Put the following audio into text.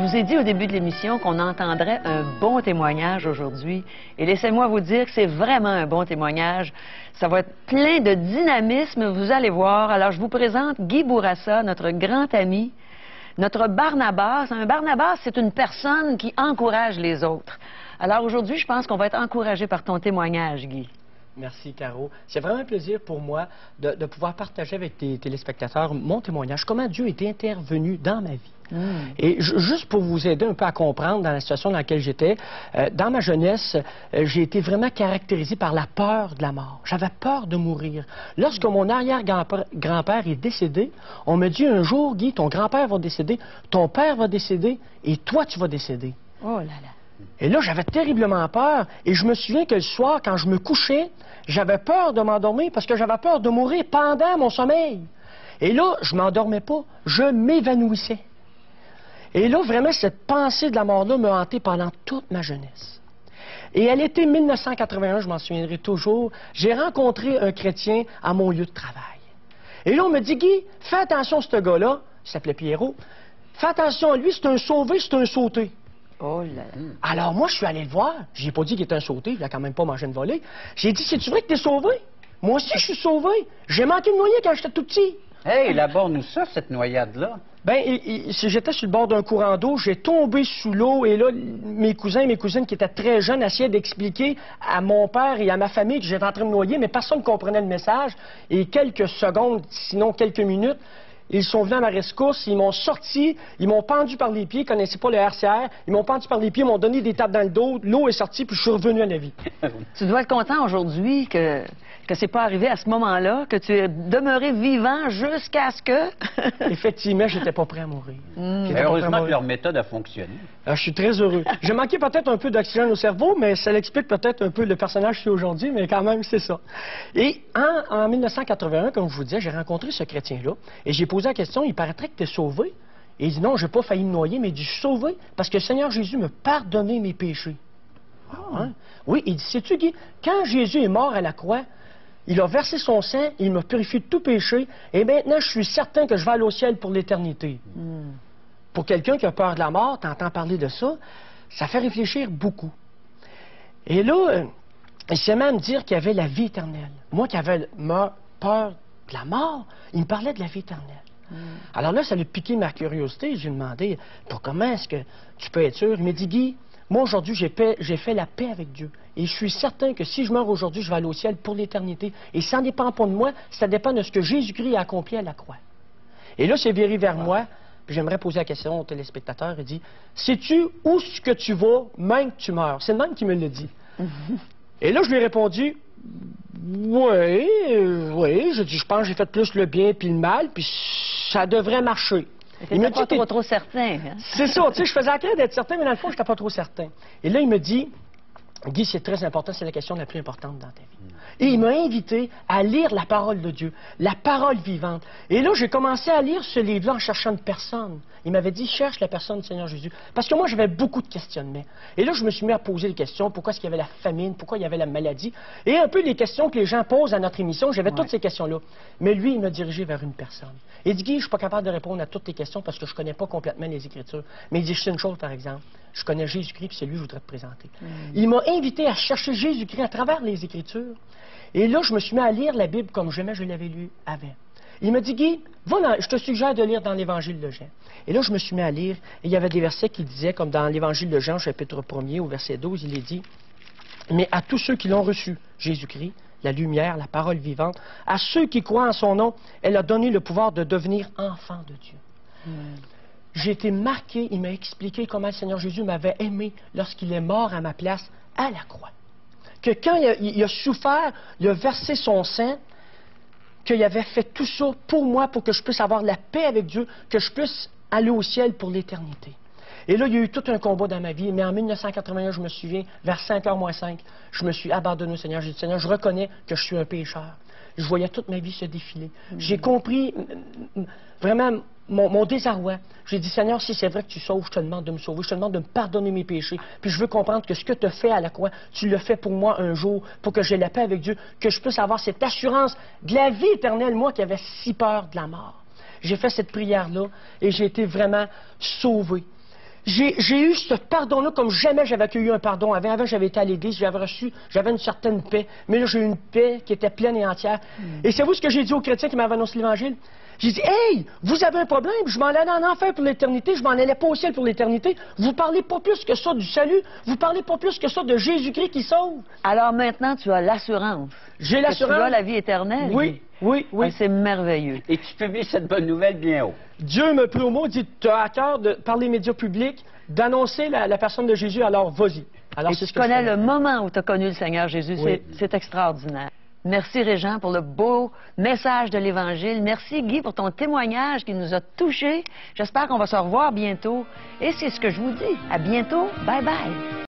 vous ai dit au début de l'émission qu'on entendrait un bon témoignage aujourd'hui. Et laissez-moi vous dire que c'est vraiment un bon témoignage. Ça va être plein de dynamisme, vous allez voir. Alors, je vous présente Guy Bourassa, notre grand ami, notre Barnabas. Un Barnabas, c'est une personne qui encourage les autres. Alors, aujourd'hui, je pense qu'on va être encouragé par ton témoignage, Guy. Merci, Caro. C'est vraiment un plaisir pour moi de pouvoir partager avec tes téléspectateurs mon témoignage, comment Dieu est intervenu dans ma vie. Et juste pour vous aider un peu à comprendre dans la situation dans laquelle j'étais, dans ma jeunesse, j'ai été vraiment caractérisé par la peur de la mort. J'avais peur de mourir. Lorsque mon arrière-grand-père est décédé, on me dit un jour, Guy, ton grand-père va décéder, ton père va décéder et toi, tu vas décéder. Oh là là. Et là, j'avais terriblement peur. Et je me souviens que le soir, quand je me couchais, j'avais peur de m'endormir parce que j'avais peur de mourir pendant mon sommeil. Et là, je ne m'endormais pas, je m'évanouissais. Et là, vraiment, cette pensée de la mort-là m'a hanté pendant toute ma jeunesse. Et à l'été 1981, je m'en souviendrai toujours, j'ai rencontré un chrétien à mon lieu de travail. Et là, on me dit, Guy, fais attention à ce gars-là, il s'appelait Pierrot, fais attention à lui, c'est un sauvé, c'est un sauté. Oh là là. Alors moi, je suis allé le voir. J'ai pas dit qu'il était un sauté, il a quand même pas mangé une volée. J'ai dit, c'est-tu vrai que t'es sauvé? Moi aussi, je suis sauvé. J'ai manqué de noyer quand j'étais tout petit. Hey, élabore-nous ça, cette noyade-là. Ben, j'étais sur le bord d'un courant d'eau, j'ai tombé sous l'eau, et là, mes cousins et mes cousines qui étaient très jeunes essayaient d'expliquer à mon père et à ma famille que j'étais en train de noyer, mais personne ne comprenait le message. Et quelques secondes, sinon quelques minutes, ils sont venus à ma rescousse, ils m'ont sorti, ils m'ont pendu par les pieds, ils ne connaissaient pas le RCR, ils m'ont pendu par les pieds, ils m'ont donné des tapes dans le dos, l'eau est sortie, puis je suis revenu à la vie. Tu dois être content aujourd'hui que c'est pas arrivé à ce moment-là, que tu es demeuré vivant jusqu'à ce que... Effectivement, j'étais pas prêt à mourir. Mais heureusement que leur méthode a fonctionné. Alors, je suis très heureux. J'ai manqué peut-être un peu d'oxygène au cerveau, mais ça l'explique peut-être un peu le personnage que je suis aujourd'hui, mais quand même, c'est ça. Et en 1981, comme je vous disais, j'ai rencontré ce chrétien-là, et j'ai posé la question, il paraîtrait que tu es sauvé. Et il dit, non, j'ai pas failli me noyer, mais il dit, je suis sauvé parce que le Seigneur Jésus m'a pardonné mes péchés. Hein? Oui, il dit, sais-tu, Guy, quand Jésus est mort à la croix, il a versé son sang, il m'a purifié de tout péché, et maintenant, je suis certain que je vais aller au ciel pour l'éternité. Pour quelqu'un qui a peur de la mort, t'entends parler de ça, ça fait réfléchir beaucoup. Et là, il s'est même dire qu'il y avait la vie éternelle. Moi qui avais peur de la mort, il me parlait de la vie éternelle. Alors là, ça a piqué ma curiosité. J'ai demandé, pour comment est-ce que tu peux être sûr? Il m'a dit, Guy, moi aujourd'hui, j'ai fait la paix avec Dieu. Et je suis certain que si je meurs aujourd'hui, je vais aller au ciel pour l'éternité. Et ça ne dépend pas de moi, ça dépend de ce que Jésus-Christ a accompli à la croix. Et là, c'est viré vers moi. Puis j'aimerais poser la question au téléspectateur. Il dit, sais-tu où ce que tu vas, même que tu meurs? C'est le même qui me l'a dit. Et là, je lui ai répondu, oui, je pense que j'ai fait plus le bien puis le mal, puis ça devrait marcher. Il m'a pas trop certain. Hein? C'est ça, tu sais, je faisais la crainte d'être certain, mais dans le fond, je n'étais pas trop certain. Et là, il me dit, Guy, c'est très important, c'est la question la plus importante dans ta vie. Et il m'a invité à lire la parole de Dieu, la parole vivante. Et là, j'ai commencé à lire ce livre-là en cherchant une personne. Il m'avait dit, cherche la personne du Seigneur Jésus. Parce que moi, j'avais beaucoup de questionnements. Et là, je me suis mis à poser des questions. Pourquoi est-ce qu'il y avait la famine? Pourquoi il y avait la maladie? Et un peu les questions que les gens posent à notre émission, j'avais toutes ces questions-là. Mais lui, il m'a dirigé vers une personne. Il dit, Guy, je ne suis pas capable de répondre à toutes tes questions parce que je ne connais pas complètement les Écritures. Mais il dit, je sais une chose, par exemple. Je connais Jésus-Christ, puis c'est lui que je voudrais te présenter. Il m'a invité à chercher Jésus-Christ à travers les Écritures. Et là, je me suis mis à lire la Bible comme jamais je l'avais lu avant. Il m'a dit, Guy, je te suggère de lire dans l'Évangile de Jean. Et là, je me suis mis à lire, et il y avait des versets qui disaient, comme dans l'Évangile de Jean, chapitre 1er, au verset 12, il est dit, mais à tous ceux qui l'ont reçu, Jésus-Christ, la lumière, la parole vivante, à ceux qui croient en son nom, elle a donné le pouvoir de devenir enfants de Dieu. J'ai été marqué, il m'a expliqué comment le Seigneur Jésus m'avait aimé lorsqu'il est mort à ma place à la croix. Que quand il a souffert, il a versé son sang, qu'il avait fait tout ça pour moi, pour que je puisse avoir la paix avec Dieu, que je puisse aller au ciel pour l'éternité. Et là, il y a eu tout un combat dans ma vie, mais en 1981, je me souviens, vers 5h moins 5, je me suis abandonné au Seigneur. J'ai dit, Seigneur, je reconnais que je suis un pécheur. Je voyais toute ma vie se défiler. J'ai compris vraiment mon désarroi. J'ai dit, Seigneur, si c'est vrai que tu sauves, je te demande de me sauver, je te demande de me pardonner mes péchés. Puis je veux comprendre que ce que tu as fait à la croix, tu le fais pour moi un jour, pour que j'ai la paix avec Dieu, que je puisse avoir cette assurance de la vie éternelle, moi qui avais si peur de la mort. J'ai fait cette prière-là et j'ai été vraiment sauvé. j'ai eu ce pardon-là comme jamais j'avais accueilli un pardon. Avant j'avais été à l'église, j'avais une certaine paix. Mais là, j'ai eu une paix qui était pleine et entière. Et c'est vous ce que j'ai dit aux chrétiens qui m'avaient annoncé l'Évangile? J'ai dit, hey, vous avez un problème, je m'en allais en enfer pour l'éternité, je m'en allais pas au ciel pour l'éternité. Vous parlez pas plus que ça du salut, vous parlez pas plus que ça de Jésus-Christ qui sauve. Alors maintenant, tu as l'assurance. J'ai l'assurance. Tu as la vie éternelle. Oui, oui, oui. Ah, c'est merveilleux. Et tu publies cette bonne nouvelle bien haut. Dieu me promeut, dit, tu as à cœur, par les médias publics, d'annoncer la personne de Jésus, alors vas-y. Alors, Et tu connais le moment où tu as connu le Seigneur Jésus. Oui. C'est extraordinaire. Merci, Régent, pour le beau message de l'Évangile. Merci, Guy, pour ton témoignage qui nous a touchés. J'espère qu'on va se revoir bientôt. Et c'est ce que je vous dis. À bientôt. Bye-bye.